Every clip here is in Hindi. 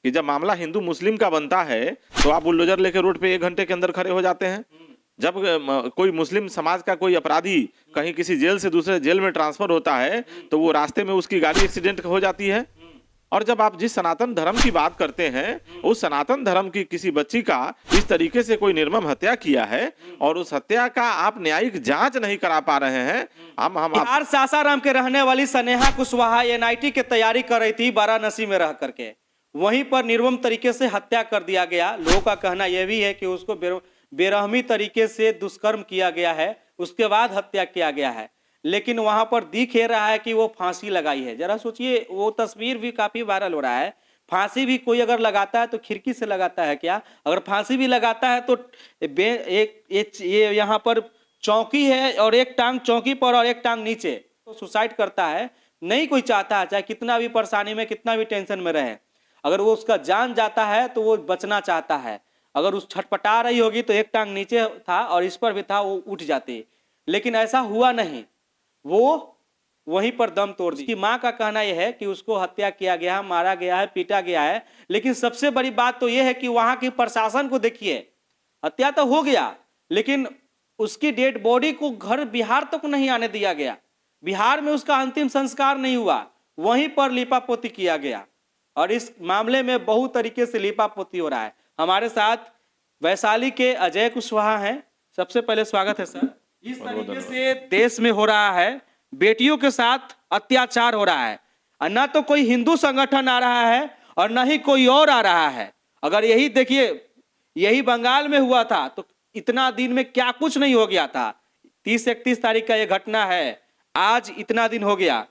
कि जब मामला हिंदू मुस्लिम का बनता है तो आप बुलडोजर लेके रोड पे 1 घंटे के अंदर खड़े हो जाते हैं। जब कोई मुस्लिम समाज का कोई अपराधी कहीं किसी जेल से दूसरे जेल में ट्रांसफर होता है तो वो रास्ते में उसकी गाड़ी एक्सीडेंट हो जाती है। और जब आप जिस सनातन धर्म की बात करते हैं उस सनातन धर्म की किसी बच्ची का इस तरीके से कोई निर्मम हत्या किया है और उस हत्या का आप न्यायिक जांच नहीं करा पा रहे हैं। हम बिहार सासाराम के रहने वाली स्नेहा कुशवाहा एनआईटी की तैयारी कर रही थी वाराणसी में रह करके, वहीं पर निर्मम तरीके से हत्या कर दिया गया। लोगों का कहना यह भी है कि उसको बेरहमी तरीके से दुष्कर्म किया गया है, उसके बाद हत्या किया गया है, लेकिन वहां पर दिख ही रहा है कि वो फांसी लगाई है। जरा सोचिए, वो तस्वीर भी काफी वायरल हो रहा है। फांसी भी कोई अगर लगाता है तो खिड़की से लगाता है क्या? अगर फांसी भी लगाता है तो ये यहाँ पर चौकी है और एक टांग चौकी पर और एक टांग नीचे, तो सुसाइड करता है। नहीं कोई चाहता है, चाहे कितना भी परेशानी में कितना भी टेंशन में रहे, अगर वो उसका जान जाता है तो वो बचना चाहता है। अगर उस छटपटा रही होगी तो एक टांग नीचे था और इस पर भी था, वो उठ जाती, लेकिन ऐसा हुआ नहीं, वो वहीं पर दम तोड़ दी। उसकी माँ का कहना यह है कि उसको हत्या किया गया, मारा गया है, पीटा गया है। लेकिन सबसे बड़ी बात तो यह है कि वहां की प्रशासन को देखिए, हत्या तो हो गया लेकिन उसकी डेड बॉडी को घर बिहार तक नहीं आने दिया गया। बिहार में उसका अंतिम संस्कार नहीं हुआ, वहीं पर लिपापोती किया गया। और इस मामले में बहुत तरीके से लिपापोती हो रहा है। हमारे साथ वैशाली के अजय कुशवाहा हैं। सबसे पहले स्वागत है सर। इस तरीके से देश में हो रहा है, बेटियों के साथ अत्याचार हो रहा है, और ना तो कोई हिंदू संगठन आ रहा है और ना ही कोई और आ रहा है। अगर यही देखिए, यही बंगाल में हुआ था तो इतना दिन में क्या कुछ नहीं हो गया था। 30-31 तारीख का ये घटना है, आज इतना दिन हो गया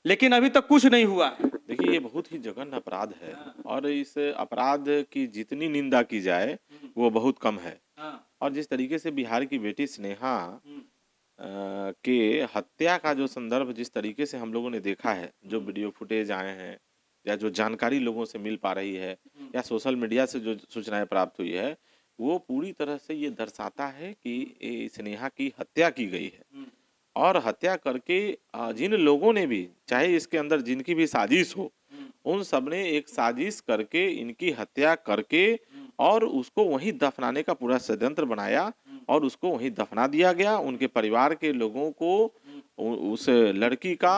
लेकिन अभी तक कुछ नहीं हुआ। देखिए, ये बहुत ही जघन्य अपराध है और इस अपराध की जितनी निंदा की जाए वो बहुत कम है। और जिस तरीके से बिहार की बेटी स्नेहा के हत्या का जो संदर्भ जिस तरीके से हम लोगों ने देखा है, जो वीडियो फुटेज आए हैं या जो जानकारी लोगों से मिल पा रही है या सोशल मीडिया से जो सूचनाएं प्राप्त हुई है, वो पूरी तरह से ये दर्शाता है कि स्नेहा की हत्या की गई है। और हत्या करके जिन लोगों ने भी, चाहे इसके अंदर जिनकी भी साजिश हो, उन सब ने एक साजिश करके इनकी हत्या करके और उसको वहीं दफनाने का पूरा षड्यंत्र बनाया और उसको वहीं दफना दिया गया। उनके परिवार के लोगों को उस लड़की का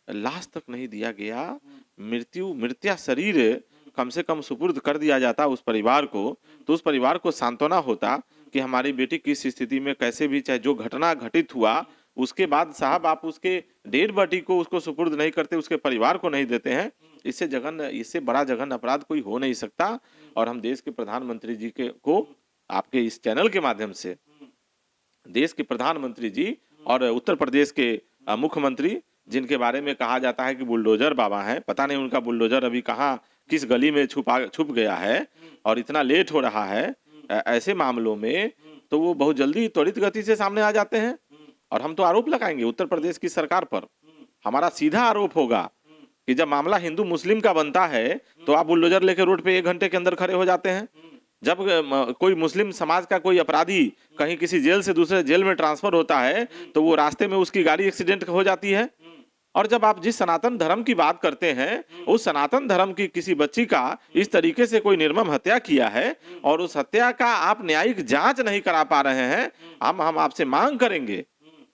लाश तक नहीं दिया गया। मृत्या शरीर कम से कम सुपुर्द कर दिया जाता उस परिवार को, तो उस परिवार को सांत्वना होता कि हमारी बेटी किस स्थिति में, कैसे भी, चाहे जो घटना घटित हुआ उसके बाद साहब आप उसके डेड बॉडी को उसको सुपुर्द नहीं करते, उसके परिवार को नहीं देते हैं। इससे बड़ा जघन्य अपराध कोई हो नहीं सकता। और हम देश के प्रधानमंत्री जी को आपके इस चैनल के माध्यम से देश के प्रधानमंत्री जी और उत्तर प्रदेश के मुख्यमंत्री, जिनके बारे में कहा जाता है कि बुलडोजर बाबा हैं, पता नहीं उनका बुलडोजर अभी कहाँ किस गली में छुप गया है और इतना लेट हो रहा है। ऐसे मामलों में तो वो बहुत जल्दी त्वरित गति से सामने आ जाते हैं। और हम तो आरोप लगाएंगे उत्तर प्रदेश की सरकार पर। हमारा सीधा आरोप होगा कि जब मामला हिंदू मुस्लिम का बनता है तो आप बुलडोजर लेके रोड पे 1 घंटे के अंदर खड़े हो जाते हैं। जब कोई मुस्लिम समाज का कोई अपराधी कहीं किसी जेल से दूसरे जेल में ट्रांसफर होता है तो वो रास्ते में उसकी गाड़ी एक्सीडेंट हो जाती है। और जब आप जिस सनातन धर्म की बात करते हैं उस सनातन धर्म की किसी बच्ची का इस तरीके से कोई निर्मम हत्या किया है और उस हत्या का आप न्यायिक जांच नहीं करा पा रहे हैं, हम आपसे मांग करेंगे,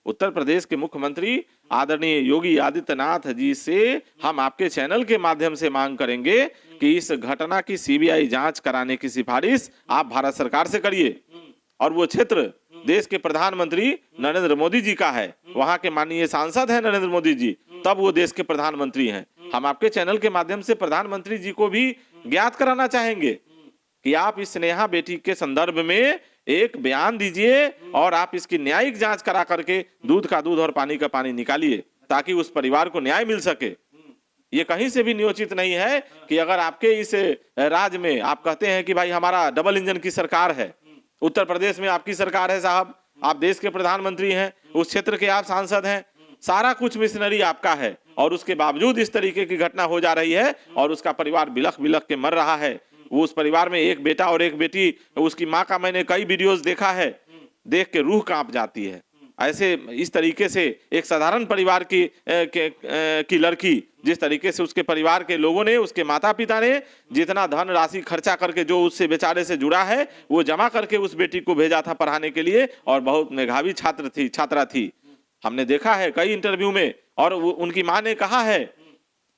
उत्तर प्रदेश के मुख्यमंत्री आदरणीय योगी आदित्यनाथ जी से हम आपके चैनल के माध्यम से मांग करेंगे कि इस घटना की सीबीआई जांच कराने की सिफारिश आप भारत सरकार से करिए। और वो क्षेत्र देश के प्रधानमंत्री नरेंद्र मोदी जी का है, वहां के माननीय सांसद हैं नरेंद्र मोदी जी, तब वो देश के प्रधानमंत्री हैं। हम आपके चैनल के माध्यम से प्रधानमंत्री जी को भी ज्ञात कराना चाहेंगे कि आप इस स्नेहा बेटी के संदर्भ में एक बयान दीजिए और आप इसकी न्यायिक जांच करा करके दूध का दूध और पानी का पानी निकालिए ताकि उस परिवार को न्याय मिल सके। ये कहीं से भी नियोजित नहीं है कि अगर आपके इस राज्य में आप कहते हैं कि भाई हमारा डबल इंजन की सरकार है, उत्तर प्रदेश में आपकी सरकार है साहब, आप देश के प्रधानमंत्री हैं, उस क्षेत्र के आप सांसद हैं, सारा कुछ मिशनरी आपका है, और उसके बावजूद इस तरीके की घटना हो जा रही है और उसका परिवार बिलख बिलख के मर रहा है। वो उस परिवार में एक बेटा और एक बेटी, उसकी माँ का मैंने कई वीडियोस देखा है, देख के रूह कांप जाती है। ऐसे इस तरीके से एक साधारण परिवार की लड़की, जिस तरीके से उसके परिवार के लोगों ने, उसके माता पिता ने जितना धन राशि खर्चा करके जो उससे बेचारे से जुड़ा है वो जमा करके उस बेटी को भेजा था पढ़ाने के लिए, और बहुत मेधावी छात्रा थी। हमने देखा है कई इंटरव्यू में, और उनकी माँ ने कहा है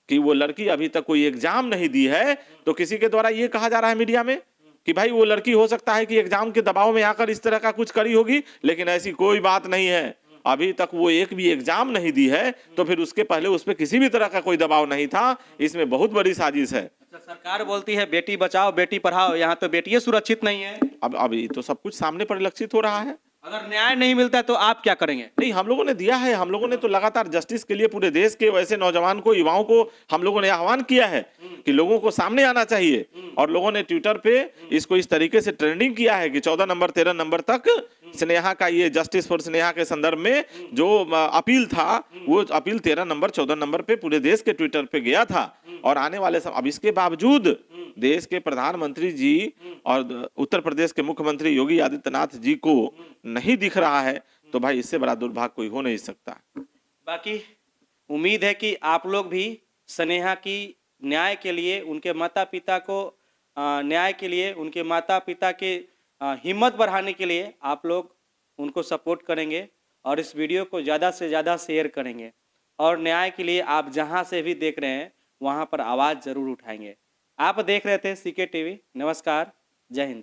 कि वो लड़की अभी तक कोई एग्जाम नहीं दी है। तो किसी के द्वारा ये कहा जा रहा है मीडिया में कि भाई वो लड़की हो सकता है कि एग्जाम के दबाव में आकर इस तरह का कुछ करी होगी, लेकिन ऐसी कोई बात नहीं है। अभी तक वो एक भी एग्जाम नहीं दी है, तो फिर उसके पहले उस पर किसी भी तरह का कोई दबाव नहीं था। इसमें बहुत बड़ी साजिश है। अच्छा, सरकार बोलती है बेटी बचाओ बेटी पढ़ाओ, यहाँ तो बेटियां सुरक्षित नहीं है। अब ये तो सब कुछ सामने परिलक्षित हो रहा है। अगर न्याय नहीं मिलता है तो आप क्या करेंगे? नहीं, हम लोगों ने दिया है, हम लोगों ने तो लगातार जस्टिस के लिए पूरे देश के वैसे नौजवान को, युवाओं को हम लोगों ने आह्वान किया है कि लोगों को सामने आना चाहिए। और लोगों ने ट्विटर पे इसको इस तरीके से ट्रेंडिंग किया है कि 14 नंबर 13 नंबर तक स्नेहा का, ये जस्टिस फॉर स्नेहा के संदर्भ में जो अपील था, वो अपील 13 नंबर 14 नंबर पे पूरे देश के ट्विटर पे गया था। और आने वाले अब इसके बावजूद देश के प्रधानमंत्री जी और उत्तर प्रदेश के मुख्यमंत्री योगी आदित्यनाथ जी को नहीं दिख रहा है, तो भाई इससे बड़ा दुर्भाग्य कोई हो नहीं सकता। बाकी उम्मीद है कि आप लोग भी स्नेहा की न्याय के लिए, उनके माता पिता को न्याय के लिए, उनके माता पिता के हिम्मत बढ़ाने के लिए आप लोग उनको सपोर्ट करेंगे और इस वीडियो को ज़्यादा से ज़्यादा शेयर करेंगे। और न्याय के लिए आप जहां से भी देख रहे हैं वहां पर आवाज़ ज़रूर उठाएंगे। आप देख रहे थे CK TV। नमस्कार, जय हिंद।